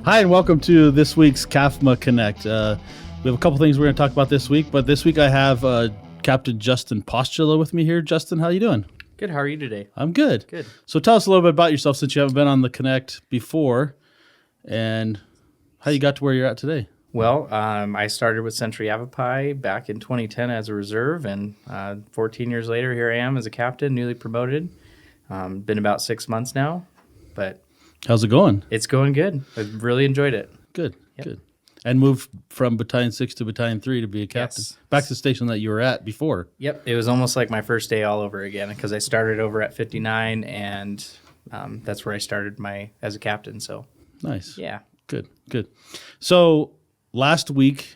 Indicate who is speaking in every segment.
Speaker 1: Hi, and welcome to this week's CAFMA Connect. We have a couple things we're going to talk about this week, but this week I have Captain Justin Postula with me here. Justin, how you doing?
Speaker 2: Good. How are you today?
Speaker 1: I'm good.
Speaker 2: Good.
Speaker 1: So tell us a little bit about yourself since you haven't been on the Connect before, and how you got to where you're at today.
Speaker 2: Well, I started with Century Yavapai back in 2010 as a reserve, and 14 years later, here I am as a captain, newly promoted. Been about 6 months now, but
Speaker 1: How's it going?
Speaker 2: it's going good. I've really enjoyed it.
Speaker 1: Good,
Speaker 2: Yep.
Speaker 1: good. And moved from Battalion 6 to Battalion 3 to be a captain.
Speaker 2: Yes.
Speaker 1: Back to the station that you were at before.
Speaker 2: Yep. It was almost like my first day all over again because I started over at 59, and that's where I started as a captain. So,
Speaker 1: Nice.
Speaker 2: yeah.
Speaker 1: Good, good. So last week,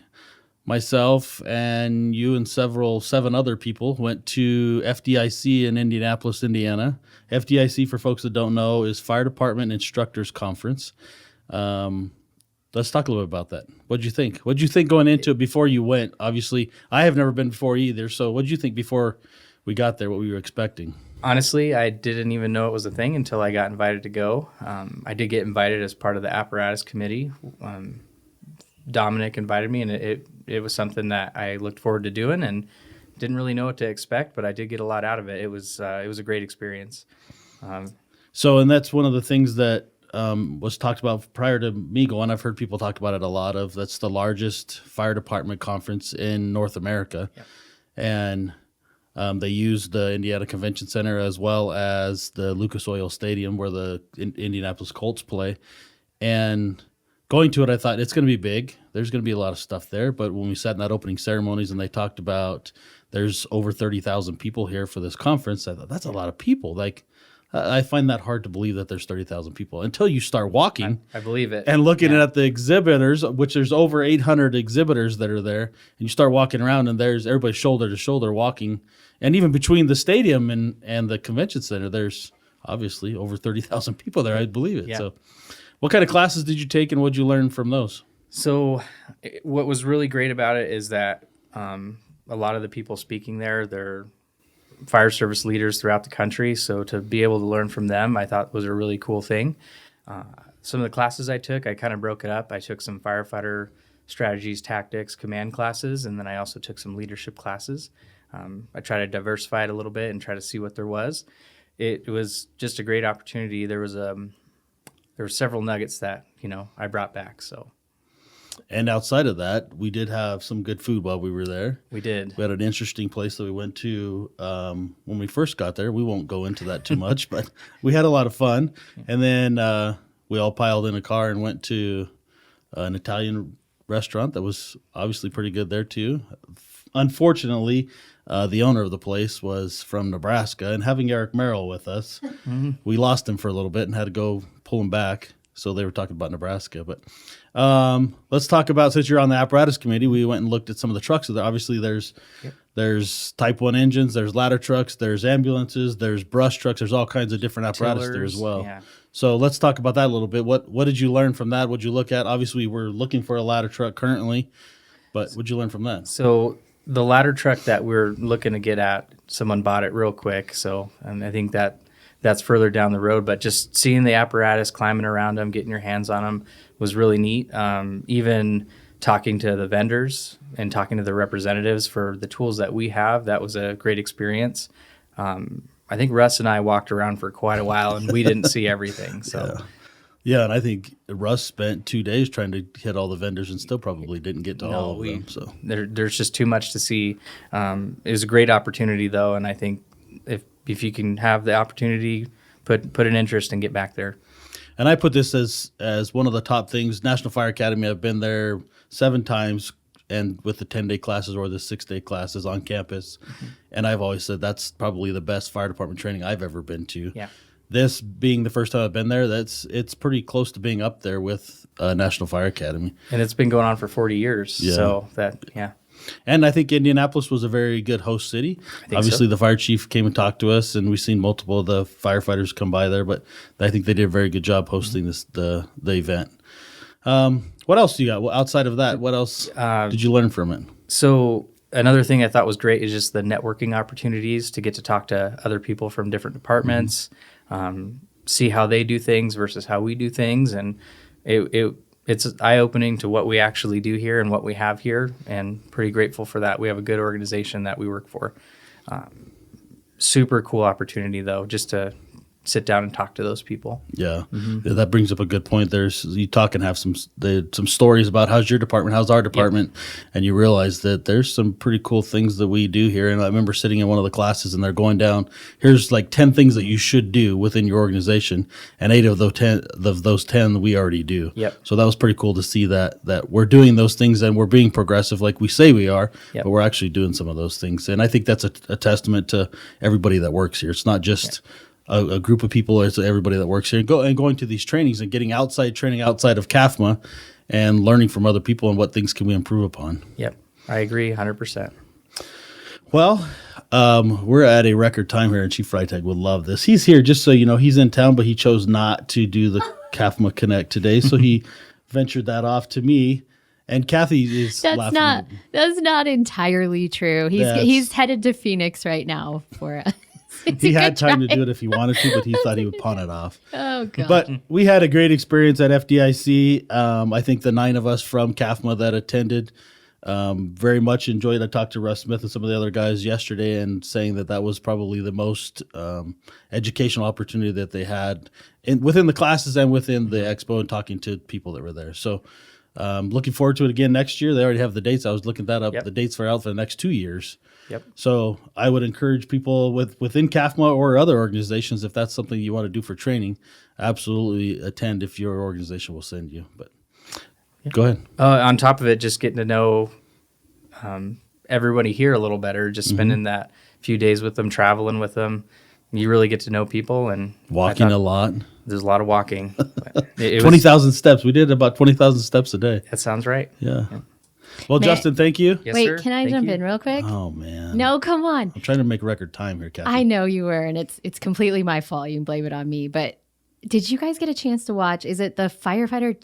Speaker 1: myself and you and seven other people went to FDIC in Indianapolis, Indiana. FDIC, for folks that don't know, is Fire Department Instructors Conference. Let's talk a little bit about that. What'd you think? What'd you think going into it before you went? Obviously, I have never been before either. So what'd you think before we got there, what we were expecting?
Speaker 2: Honestly, I didn't even know it was a thing until I got invited to go. I did get invited as part of the apparatus committee. Dominic invited me, and it was something that I looked forward to doing, and didn't really know what to expect, but I did get a lot out of it. It was a great experience.
Speaker 1: And that's one of the things that was talked about prior to me going. I've heard people talk about it a lot. That's the largest fire department conference in North America,
Speaker 2: Yeah.
Speaker 1: and they use the Indiana Convention Center as well as the Lucas Oil Stadium where the Indianapolis Colts play. And going to it, I thought it's going to be big. There's going to be a lot of stuff there. But when we sat in that opening ceremonies and they talked about there's over 30,000 people here for this conference, I thought that's a lot of people. Like, I find that hard to believe that there's 30,000 people until you start walking.
Speaker 2: I believe it.
Speaker 1: And looking at the exhibitors, which there's over 800 exhibitors that are there, and you start walking around and there's everybody shoulder to shoulder walking. And even between the stadium and the convention center, there's obviously over 30,000 people there. I believe it.
Speaker 2: Yeah.
Speaker 1: So what kind of classes did you take and what did you learn from those?
Speaker 2: So what was really great about it is that a lot of the people speaking there, they're fire service leaders throughout the country. So to be able to learn from them, I thought was a really cool thing. Some of the classes I took, I kind of broke it up. I took some firefighter strategies, tactics, command classes, and then I also took some leadership classes. I tried to diversify it a little bit and try to see what there was. It was just a great opportunity. There were several nuggets that, I brought back. So,
Speaker 1: and outside of that, we did have some good food while we were there.
Speaker 2: We did.
Speaker 1: We had an interesting place that we went to when we first got there. We won't go into that too much, but we had a lot of fun. And then we all piled in a car and went to an Italian restaurant that was obviously pretty good there too. Unfortunately, the owner of the place was from Nebraska, and having Eric Merrill with us, we lost him for a little bit and had to go pull him back. So they were talking about Nebraska. But let's talk about, since you're on the apparatus committee, we went and looked at some of the trucks. Obviously, there's Type 1 engines, there's ladder trucks, there's ambulances, there's brush trucks. There's all kinds of different apparatus there as well.
Speaker 2: Yeah.
Speaker 1: So let's talk about that a little bit. What did you learn from that? What did you look at? Obviously, we're looking for a ladder truck currently, but what did you learn from that?
Speaker 2: So the ladder truck that we're looking to get at, someone bought it real quick. So, and I think that's further down the road, but just seeing the apparatus, climbing around them, getting your hands on them was really neat. Even talking to the vendors and talking to the representatives for the tools that we have, that was a great experience. I think Russ and I walked around for quite a while and we didn't see everything. So.
Speaker 1: Yeah, and I think Russ spent 2 days trying to hit all the vendors and still probably didn't get to all of them. So
Speaker 2: there's just too much to see. It was a great opportunity, though, and I think if you can have the opportunity, put an interest and get back there.
Speaker 1: And I put this as one of the top things. National Fire Academy, I've been there 7 times, and with the 10-day classes or the 6-day classes on campus. Mm-hmm. And I've always said that's probably the best fire department training I've ever been to.
Speaker 2: Yeah.
Speaker 1: This being the first time I've been there, it's pretty close to being up there with National Fire Academy.
Speaker 2: And it's been going on for 40 years. Yeah. So
Speaker 1: And I think Indianapolis was a very good host city. Obviously, the fire chief came and talked to us, and we've seen multiple of the firefighters come by there. But I think they did a very good job hosting the event. What else do you got? Well, outside of that, what else did you learn from it?
Speaker 2: So another thing I thought was great is just the networking opportunities to get to talk to other people from different departments, see how they do things versus how we do things. And it it's eye-opening to what we actually do here and what we have here, and pretty grateful for that. We have a good organization that we work for. Super cool opportunity, though, just to sit down and talk to those people.
Speaker 1: Yeah. Yeah, that brings up a good point. You talk and have some stories about how's your department, how's our department, and you realize that there's some pretty cool things that we do here. And I remember sitting in one of the classes and they're going down, here's like 10 things that you should do within your organization, and 8 of those 10 we already do.
Speaker 2: Yep.
Speaker 1: So that was pretty cool to see that we're doing those things and we're being progressive like we say we are, but we're actually doing some of those things. And I think that's a testament to everybody that works here. It's not just a group of people, it's everybody that works here, and going to these trainings and getting training outside of CAFMA and learning from other people and what things can we improve upon.
Speaker 2: Yep, I agree 100%.
Speaker 1: Well, we're at a record time here, and Chief Freitag would love this. He's here just so you know, he's in town, but he chose not to do the CAFMA Connect today, so he ventured that off to me. And Kathy is laughing.
Speaker 3: That's not entirely true. He's headed to Phoenix right now for us.
Speaker 1: He had time to do it if he wanted to, but he thought he would pawn it off.
Speaker 3: Oh, God.
Speaker 1: But we had a great experience at FDIC. I think the 9 of us from CAFMA that attended very much enjoyed. I talked to Russ Smith and some of the other guys yesterday and saying that was probably the most educational opportunity that they had within the classes and within the expo, and talking to people that were there. So looking forward to it again next year. They already have the dates. I was looking that up. Yep. The dates are out for the next 2 years.
Speaker 2: Yep.
Speaker 1: So I would encourage people within CAFMA or other organizations, if that's something you want to do for training, absolutely attend if your organization will send you. But go ahead.
Speaker 2: On top of it, just getting to know everybody here a little better, just spending that few days with them, traveling with them. You really get to know people, and
Speaker 1: walking a lot.
Speaker 2: There's a lot of walking.
Speaker 1: 20,000 steps. We did about 20,000 steps a day.
Speaker 2: That sounds right.
Speaker 1: Yeah. Well, Justin, thank you.
Speaker 2: Yes,
Speaker 3: Wait,
Speaker 2: sir.
Speaker 3: can I jump in real quick?
Speaker 1: Oh, man.
Speaker 3: No, come on.
Speaker 1: I'm trying to make record time here, Kathy.
Speaker 3: I know you were, and it's completely my fault. You can blame it on me. But did you guys get a chance to watch? Is it the Firefighter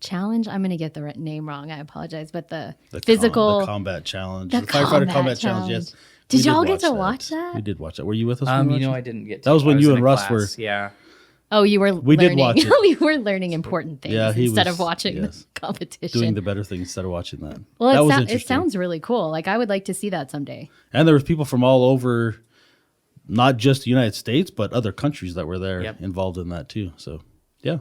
Speaker 3: Challenge? I'm going to get the name wrong. I apologize. But the physical...
Speaker 1: the combat challenge.
Speaker 3: The
Speaker 1: Firefighter combat challenge, yes.
Speaker 3: Did y'all get to watch that?
Speaker 1: We did watch that. Were you with us?
Speaker 2: I didn't get to.
Speaker 1: That was when you and Russ were...
Speaker 2: Yeah.
Speaker 3: Oh, you were
Speaker 1: We
Speaker 3: learning.
Speaker 1: did watch it.
Speaker 3: We were learning important things instead of watching the competition.
Speaker 1: Doing the better things instead of watching that.
Speaker 3: Well, it sounds really cool. Like, I would like to see that someday.
Speaker 1: And there was people from all over, not just the United States, but other countries that were there involved in that too. So, yeah.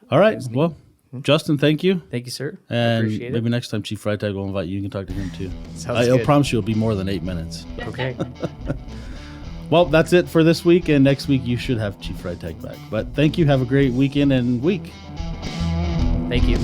Speaker 1: All right. Well, Justin, thank you.
Speaker 2: Thank you, sir.
Speaker 1: And
Speaker 2: appreciate
Speaker 1: maybe next time Chief Freitag will invite you. You can talk to him too.
Speaker 2: Sounds good.
Speaker 1: I promise you it'll be more than 8 minutes.
Speaker 2: Okay.
Speaker 1: Well, that's it for this week, and next week you should have Chief Freitag back. But thank you. Have a great weekend and week.
Speaker 2: Thank you.